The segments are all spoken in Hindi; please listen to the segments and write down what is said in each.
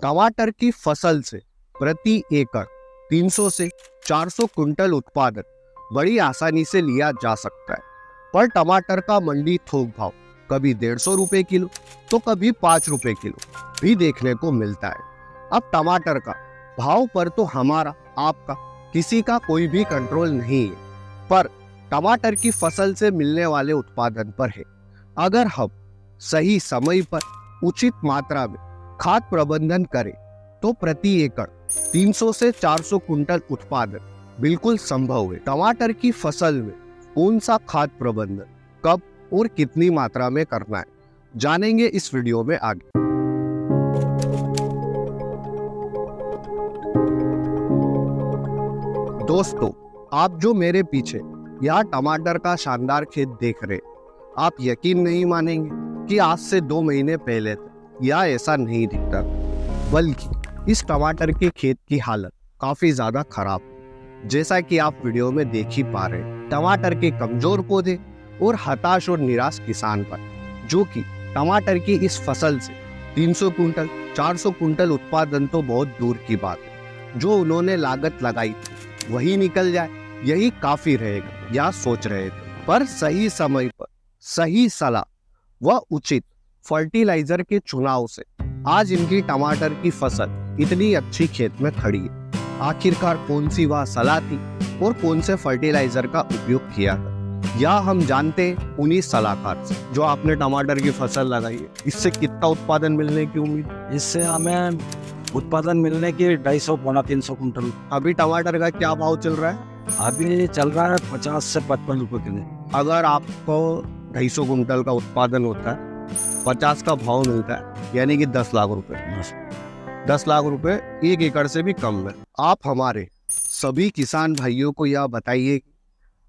टमाटर की फसल से प्रति एकड़ 300 से 400 कुंटल उत्पादन बड़ी आसानी से लिया जा सकता है। पर टमाटर का मंडी थोक भाव कभी 150 रुपए किलो तो कभी 5 रुपए किलो भी देखने को मिलता है। अब टमाटर का भाव पर तो हमारा, आपका, किसी का कोई भी कंट्रोल नहीं है, पर टमाटर की फसल से मिलने वाले उत्पादन पर है। अगर हम सही समय पर उचित मात्रा में खाद प्रबंधन करें तो प्रति एकड़ 300 से 400 कुंटल उत्पादन बिल्कुल संभव है। टमाटर की फसल में कौन सा खाद प्रबंधन कब और कितनी मात्रा में करना है, जानेंगे इस वीडियो में आगे। दोस्तों, आप जो मेरे पीछे यह टमाटर का शानदार खेत देख रहे, आप यकीन नहीं मानेंगे कि आज से 2 महीने पहले यह ऐसा नहीं दिखता, बल्कि इस टमाटर के खेत की हालत काफी ज्यादा खराब है। जैसा कि आप वीडियो में देख ही पा रहे हैं, टमाटर के कमजोर पौधे और हताश और निराश किसान पर, जो कि टमाटर की इस फसल से 300 कुंटल 400 कुंटल उत्पादन तो बहुत दूर की बात है, जो उन्होंने लागत लगाई थी वही निकल जाए यही काफी रहेगा, या सोच रहे थे। पर सही समय पर सही सलाह व उचित फर्टिलाइजर के चुनाव से आज इनकी टमाटर की फसल इतनी अच्छी खेत में खड़ी है। आखिरकार कौन सी वह सलाह थी और कौन से फर्टिलाइजर का उपयोग किया था, या हम जानते हैं उन्हीं सलाहकार से जो आपने टमाटर की फसल लगाई है। इससे कितना उत्पादन मिलने की उम्मीद? इससे हमें उत्पादन मिलने की 250-300 कुंटल। अभी टमाटर का क्या भाव चल रहा है? अभी चल रहा है 50 से 55 रुपए किलो। अगर आपको 250 कुंटल का उत्पादन होता है, 50 का भाव मिलता है, यानी कि 10 लाख रुपए। 10 लाख रुपए 1 एकड़ से भी कम है। आप हमारे सभी किसान भाइयों को यह बताइए कि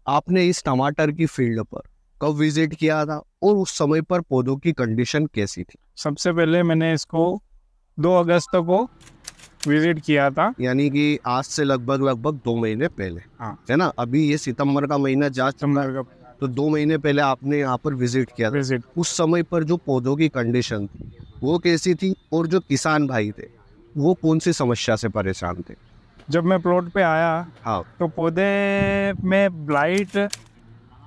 आपने इस टमाटर की फील्ड पर कब विजिट किया था और उस समय पर पौधों की कंडीशन कैसी थी? सबसे पहले मैंने इसको 2 अगस्त को विजिट किया था, यानी कि आज से लगभग 2 महीने पहले। हाँ। है ना? अभी ये सितंबर का महीना जा चुका है, तो 2 महीने पहले आपने यहाँ पर विजिट किया था। उस समय पर जो पौधों की कंडीशन थी वो कैसी थी, और जो किसान भाई थे वो कौन सी समस्या से परेशान थे? जब मैं प्लॉट पे आया, हाँ, तो पौधे में ब्लाइट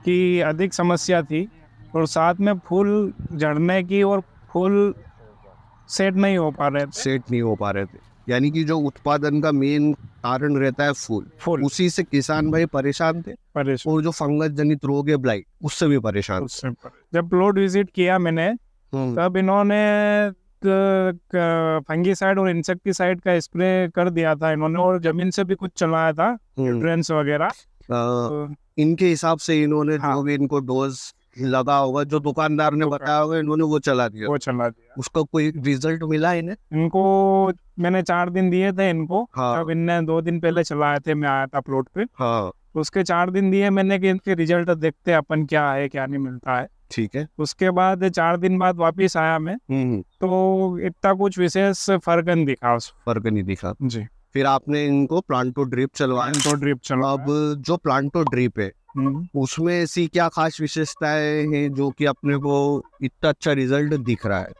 की अधिक समस्या थी और साथ में फूल झड़ने की और फूल सेट नहीं हो पा रहे थे। यानी कि जो उत्पादन का मेन कारण रहता है फूल, उसी से किसान भाई परेशान थे, और जो फंगस जनित रोग है ब्लाइट, उससे भी परेशान। जब प्लॉट विजिट किया मैंने, तब इन्होंने फंगीसाइड और इंसेक्टिसाइड का स्प्रे कर दिया था इन्होंने, और जमीन से भी कुछ चलाया था, न्यूट्रिएंट्स वगैरह। इनके हिसाब से इन्होंने जो भी इनको डोज लगा होगा, जो दुकानदार ने बताया होगा, इन्होंने वो चला दिया। उसका कोई रिजल्ट मिला इन्हें? इनको मैंने 4 दिन दिए थे इनको। हाँ। तब इनने 2 दिन पहले चलाए थे, मैं आया था प्लॉट पे। हाँ। उसके 4 दिन दिए मैंने कि इनके रिजल्ट देखते अपन क्या है क्या नहीं मिलता है। ठीक है। उसके बाद 4 दिन बाद वापिस आया मैं, तो इतना कुछ विशेष फर्क नहीं दिखा जी। फिर आपने इनको प्लांटो ड्रिप चलवाया। अब जो प्लांटो ड्रिप है उसमें ऐसी क्या खास विशेषताएं हैं जो कि अपने को इतना अच्छा रिजल्ट दिख रहा है?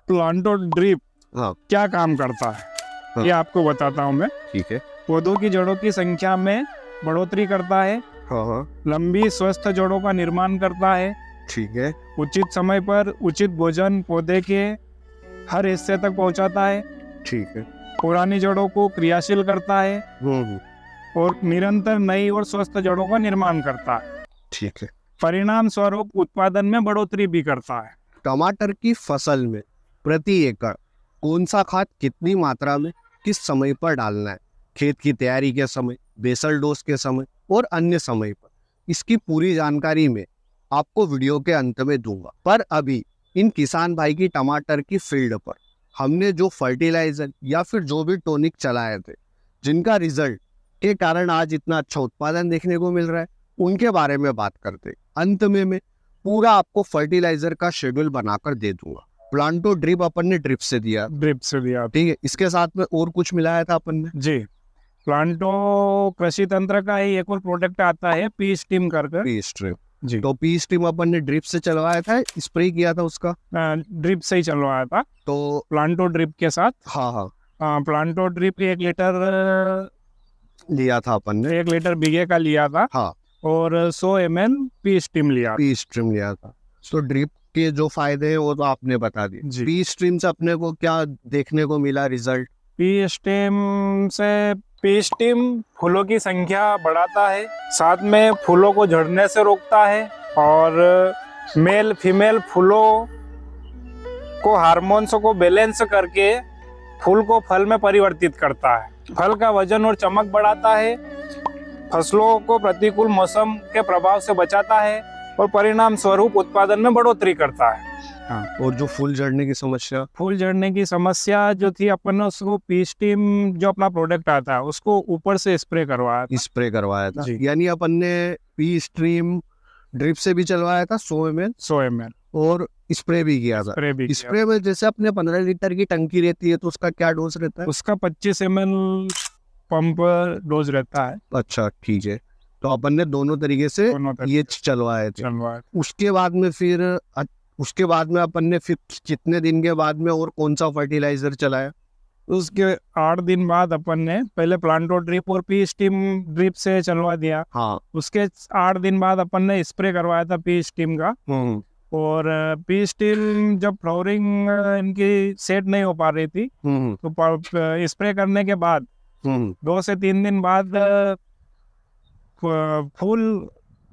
प्लांटो ड्रिप हाँ, क्या काम करता है, हाँ, ये आपको बताता हूँ मैं। ठीक है। पौधों की जड़ों की संख्या में बढ़ोतरी करता है। हाँ, हाँ, लंबी स्वस्थ जड़ों का निर्माण करता है। ठीक है। उचित समय पर उचित भोजन पौधे के हर हिस्से तक पहुंचाता है। ठीक है। पुरानी जड़ों को क्रियाशील करता है और निरंतर नई और स्वस्थ जड़ों का निर्माण करता है। ठीक है। परिणाम स्वरूप उत्पादन में बढ़ोतरी भी करता है। टमाटर की फसल में प्रति एकड़ कौन सा खाद कितनी मात्रा में किस समय पर डालना है? खेत की तैयारी के समय, बेसल डोज के समय और अन्य समय पर? इसकी पूरी जानकारी मैं आपको वीडियो के अंत में दूंगा। पर अभी इन किसान भाई की टमाटर की फील्ड पर हमने जो फर्टिलाइजर या फिर जो भी टॉनिक चलाए थे, जिनका रिजल्ट के कारण आज इतना अच्छा उत्पादन देखने को मिल रहा है, उनके बारे में बात करते। अंत में मैं पूरा आपको फर्टिलाइजर का शेड्यूल बनाकर दे दूंगा। प्लांटो ड्रिप अपन ने ड्रिप से दिया, ठीक है। इसके साथ में और कुछ मिलाया था अपन ने जी। प्लांटो कृषि तंत्र का ही एक और प्रोडक्ट आता है, पी स्टीम करके। पी स्ट्रीम जी। तो पी स्टीम अपन ने ड्रिप से चलवाया था, स्प्रे किया था उसका? ड्रिप से ही चलवाया था, तो प्लांटो ड्रिप के साथ। हाँ, प्लांटो ड्रिप 1 लीटर लिया था अपन ने। 1 लीटर बीघे का लिया था हाँ, और 100 ml पी स्टीम लिया था। पी स्ट्रीम लिया था। तो ड्रिप के जो फायदे हैं वो तो आपने बता दिए। जी। पी स्ट्रीम से अपने को क्या देखने को मिला रिजल्ट? पी स्टीम फूलों की संख्या बढ़ाता है, साथ में फूलों को झड़ने से रोकता है और मेल फीमेल फूलों को हार्मोन्स को बैलेंस करके फूल को फल में परिवर्तित करता है। फल का वजन और चमक बढ़ाता है, फसलों को प्रतिकूल मौसम के प्रभाव से बचाता है और परिणाम स्वरूप उत्पादन में बढ़ोतरी करता है। और जो फूल झड़ने की समस्या? फूल झड़ने की समस्या जो थी, अपन ने उसको पी स्टीम जो अपना प्रोडक्ट आता है उसको ऊपर से स्प्रे करवाया था। स्प्रे करवाया था, जी। यानी अपन ने पी स्ट्रीम ड्रिप से भी चलवाया था 100 ml 100 ml और स्प्रे भी किया था। स्प्रे भी किया। स्प्रे में जैसे अपने 15 लीटर की टंकी रहती है तो उसका क्या डोज रहता है? उसका 25 ml पंप डोज रहता है। अच्छा, ठीक है। तो अपन ने दोनों तरीके से दोनों तरीके ये चलवाए थे। चलवाया। उसके बाद में फिर उसके बाद में अपन ने फिर कितने दिन के बाद में और कौन सा फर्टिलाइजर चलाया? उसके 8 दिन बाद अपन ने पहले प्लांटो ड्रिप और पी स्टीम ड्रिप से चलवा दिया। हाँ। उसके 8 दिन बाद अपन ने स्प्रे करवाया था पी स्टीम का। और पी स्टीम जब फ्लावरिंग इनकी सेट नहीं हो पा रही थी तो स्प्रे करने के बाद 2 से 3 दिन बाद फूल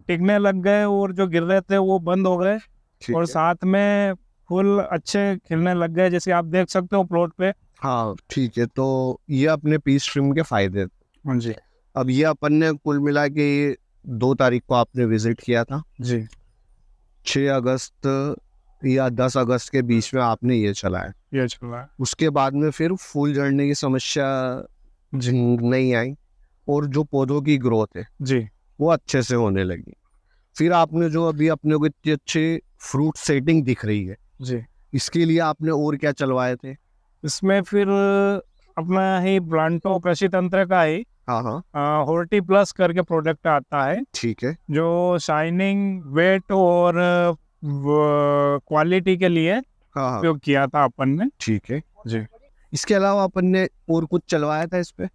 टिकने लग गए और जो गिर रहे थे वो बंद हो गए और साथ में फूल अच्छे खिलने लग गए, जैसे आप देख सकते हो प्लॉट पे। हाँ, ठीक है। तो ये अपने पी स्ट्रीम के फायदे। हाँ जी। अब ये अपन ने कुल मिला के 2 तारीख को आपने विजिट किया था जी। 6 अगस्त या 10 अगस्त के बीच में आपने ये चलाया। ये चला है। उसके बाद में फिर फूल झड़ने की समस्या नहीं आई और जो पौधों की ग्रोथ है जी वो अच्छे से होने लगी। फिर आपने जो अभी अपने को इतनी अच्छी फ्रूट सेटिंग दिख रही है जी, इसके लिए आपने और क्या चलवाए थे? इसमें फिर अपना ही प्लांटो कृषि तंत्र का ही हाँ हाँ, होर्टी प्लस करके प्रोडक्ट आता है, ठीक है। जो शाइनिंग, वेट और क्वालिटी के लिए हाँ हाँ, उपयोग किया था अपन ने। ठीक है जी। इसके अलावा अपन ने और कुछ चलवाया था इस पे?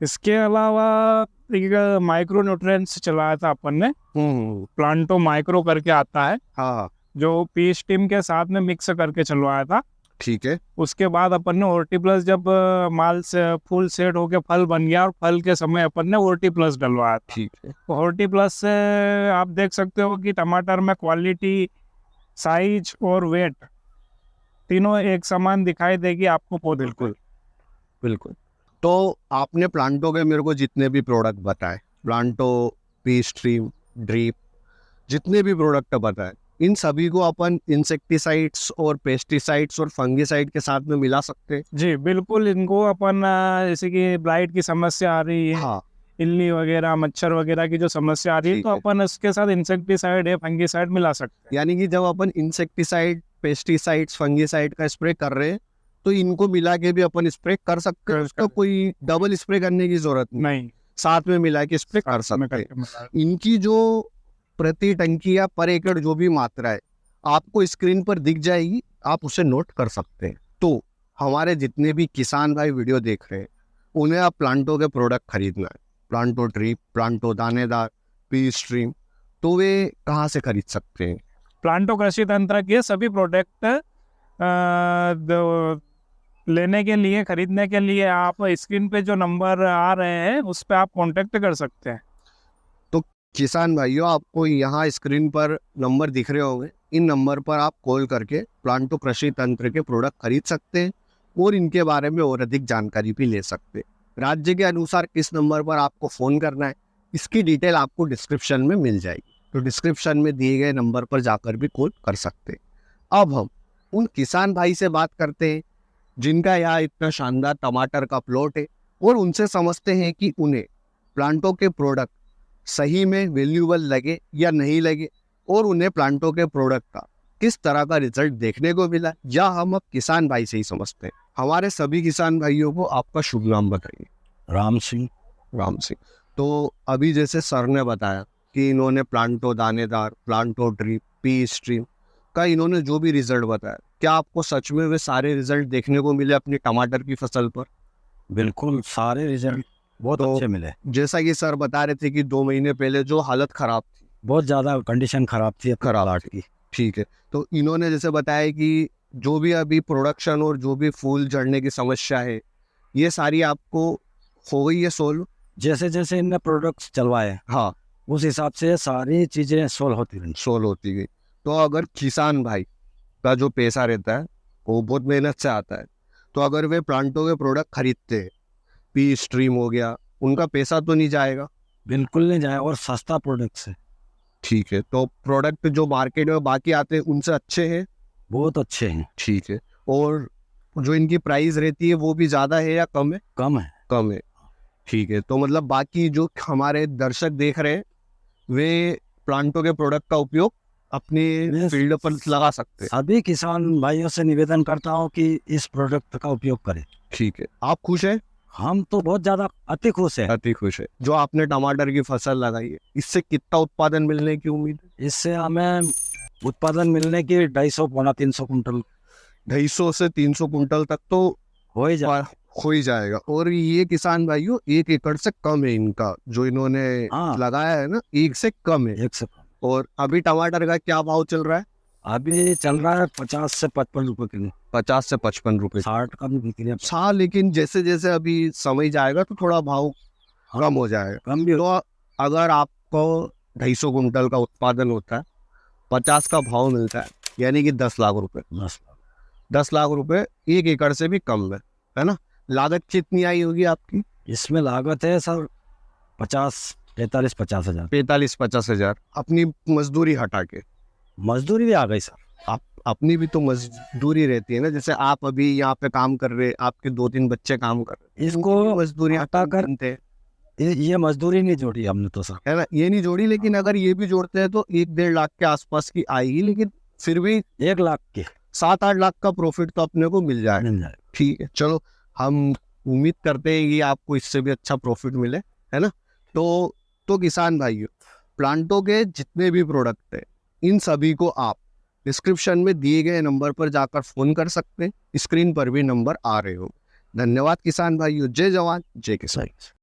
इसके अलावा एक माइक्रो न्यूट्रिएंट्स चलाया था अपन ने, प्लांटो माइक्रो करके आता है, हाँ हाँ, जो पी स्टीम के साथ में मिक्स करके चलवाया था। ठीक है। उसके बाद अपन ने होर्टी प्लस जब माल से फुल सेट होके फल बन गया और फल के समय अपन ने होर्टी प्लस डलवाया था। ठीक है। तो होर्टी प्लस से आप देख सकते हो कि टमाटर में क्वालिटी, साइज और वेट तीनों एक समान दिखाई देगी आपको पौधे। बिल्कुल बिल्कुल। तो आपने प्लांटो के मेरे को जितने भी प्रोडक्ट बताए, प्लांटो, पी स्ट्रीम, ड्रीप, जितने भी प्रोडक्ट बताए, इन सभी को अपन इंसेक्टिसाइड्स और पेस्टिसाइड्स और फंगिसाइड के साथ में मिला सकते हैं? जी बिल्कुल, इनको अपन जैसे कि ब्लाइट की समस्या आ रही है, हाँ, इल्ली वगैरह, मच्छर वगैरह की जो समस्या आ रही है, ठीक तो है। अपन उसके साथ इंसेक्टिसाइड या फंगिसाइड मिला सकते हैं। यानी कि जब अपन इंसेक्टिसाइड, पेस्टिसाइड्स, फंगिसाइड का स्प्रे कर रहे हैं तो इनको मिला के भी अपन स्प्रे कर सकते हैं, उसका कोई डबल स्प्रे करने की जरूरत नहीं, साथ में मिला के स्प्रे कर सकते हैं। इनकी जो प्रति टंकी या पर एकड़ जो भी मात्रा है आपको स्क्रीन पर दिख जाएगी, आप उसे नोट कर सकते हैं। तो हमारे जितने भी किसान भाई वीडियो देख रहे हैं उन्हें आप प्लांटो के प्रोडक्ट खरीदना है, प्लांटो ड्रिप, प्लांटो दानेदार, पी स्ट्रीम, तो वे कहाँ से खरीद सकते हैं? प्लांटो कृषि तंत्र के सभी प्रोडक्ट लेने के लिए, खरीदने के लिए आप स्क्रीन पे जो नंबर आ रहे हैं उस पर आप कांटेक्ट कर सकते हैं। तो किसान भाइयों, आपको यहाँ स्क्रीन पर नंबर दिख रहे होंगे, इन नंबर पर आप कॉल करके प्लांटो कृषि तंत्र के प्रोडक्ट खरीद सकते हैं और इनके बारे में और अधिक जानकारी भी ले सकते हैं। राज्य के अनुसार किस नंबर पर आपको फ़ोन करना है इसकी डिटेल आपको डिस्क्रिप्शन में मिल जाएगी, तो डिस्क्रिप्शन में दिए गए नंबर पर जाकर भी कॉल कर सकते हैं। अब हम उन किसान भाई से बात करते हैं जिनका यहाँ इतना शानदार टमाटर का प्लॉट है और उनसे समझते हैं कि उन्हें प्लांटो के प्रोडक्ट सही में वैल्यूएबल लगे या नहीं लगे और उन्हें प्लांटो के प्रोडक्ट का किस तरह का रिजल्ट देखने को मिला, या हम अब किसान भाई से ही समझते हैं। हमारे सभी किसान भाइयों को आपका शुभ नाम बताइए। राम सिंह। राम सिंह। तो अभी जैसे सर ने बताया कि इन्होंने प्लांटो दानेदार, प्लांटो ड्रिप, पी स्ट्रीम का इन्होंने जो भी रिजल्ट बताया, क्या आपको सच में वे सारे रिजल्ट देखने को मिले अपनी टमाटर की फसल पर? बिल्कुल सारे रिजल्ट बहुत तो अच्छे मिले। जैसा कि सर बता रहे थे कि 2 महीने पहले जो हालत खराब थी, बहुत ज़्यादा कंडीशन खराब थी अपने खराब प्लाट थी। की। ठीक है, तो इन्होंने जैसे बताया कि जो भी अभी प्रोडक्शन और जो भी फूल झड़ने की समस्या है, ये सारी आपको हो गई है सोल्व? जैसे जैसे इनने प्रोडक्ट्स चलवाए हाँ, उस हिसाब से सारी चीज़ें सोल्व होती रही। सोल्व होती गई। तो अगर किसान भाई का जो पैसा रहता है वो बहुत मेहनत से आता है, तो अगर वे प्लांटों के प्रोडक्ट खरीदते हैं, पी स्ट्रीम हो गया, उनका पैसा तो नहीं जाएगा? बिल्कुल नहीं जाए, और सस्ता प्रोडक्ट्स है, ठीक है, तो प्रोडक्ट जो मार्केट में बाकी आते हैं उनसे अच्छे हैं? बहुत अच्छे हैं। ठीक है, और जो इनकी प्राइस रहती है वो भी ज़्यादा है या कम है? कम है। कम है। ठीक है, तो मतलब बाकी जो हमारे दर्शक देख रहे हैं वे प्लांटों के प्रोडक्ट का उपयोग अपने Yes. फील्ड पर लगा सकते हैं। सभी किसान भाइयों से निवेदन करता हूँ कि इस प्रोडक्ट का उपयोग करें। ठीक है, आप खुश हैं? हम तो बहुत ज़्यादा अति खुश हैं। अति खुश है। जो आपने टमाटर की फसल लगाई है, इससे कितना उत्पादन मिलने की उम्मीद है? इससे हमें उत्पादन मिलने की 250-300 कुंटल 250 से 300 कुंटल तक तो हो ही जाए। हो ही जाएगा। और ये किसान भाइयों 1 एकड़ से कम है इनका जो इन्होंने हाँ। लगाया है ना, 1 से कम है। एक से कम। और अभी टमाटर का क्या भाव चल रहा है? अभी चल रहा है 50 से 55 रुपए किलो। 50 से 55 रुपए। 60 का भी बिक रहा है। हाँ, लेकिन जैसे जैसे अभी समय जाएगा तो थोड़ा भाव कम हो जाएगा। कम भी तो अगर आपको 250 कुंटल का उत्पादन होता है, 50 का भाव मिलता है, यानी कि 10 लाख रुपए। 10 लाख रुपए 1 एकड़ से भी कम है ना? लागत कितनी आई होगी आपकी? इसमें लागत है सर 45 हजार। 45-50 हजार अपनी मजदूरी हटा के। मजदूरी भी आ गई सर। आप अपनी भी तो मजदूरी रहती है ना, जैसे आप अभी यहाँ पे काम कर रहे, आपके 2-3 बच्चे काम कर रहे, इसको मजदूरी हटा कर बनते हैं, ये मजदूरी नहीं जोड़ी हमने तो सर। है ना? ये नहीं जोड़ी, लेकिन अगर ये भी जोड़ते हैं तो 1-1.5 लाख के आसपास की आएगी, लेकिन फिर भी 1 लाख के 7-8 लाख का प्रॉफिट तो अपने को मिल जाए। मिल जाए। ठीक है, चलो हम उम्मीद करते हैं कि आपको इससे भी अच्छा प्रॉफिट मिले, है ना? तो किसान भाइयों, प्लांटों के जितने भी प्रोडक्ट है, इन सभी को आप डिस्क्रिप्शन में दिए गए नंबर पर जाकर फोन कर सकते हैं। स्क्रीन पर भी नंबर आ रहे हो। धन्यवाद किसान भाइयों। जय जवान जय किसान।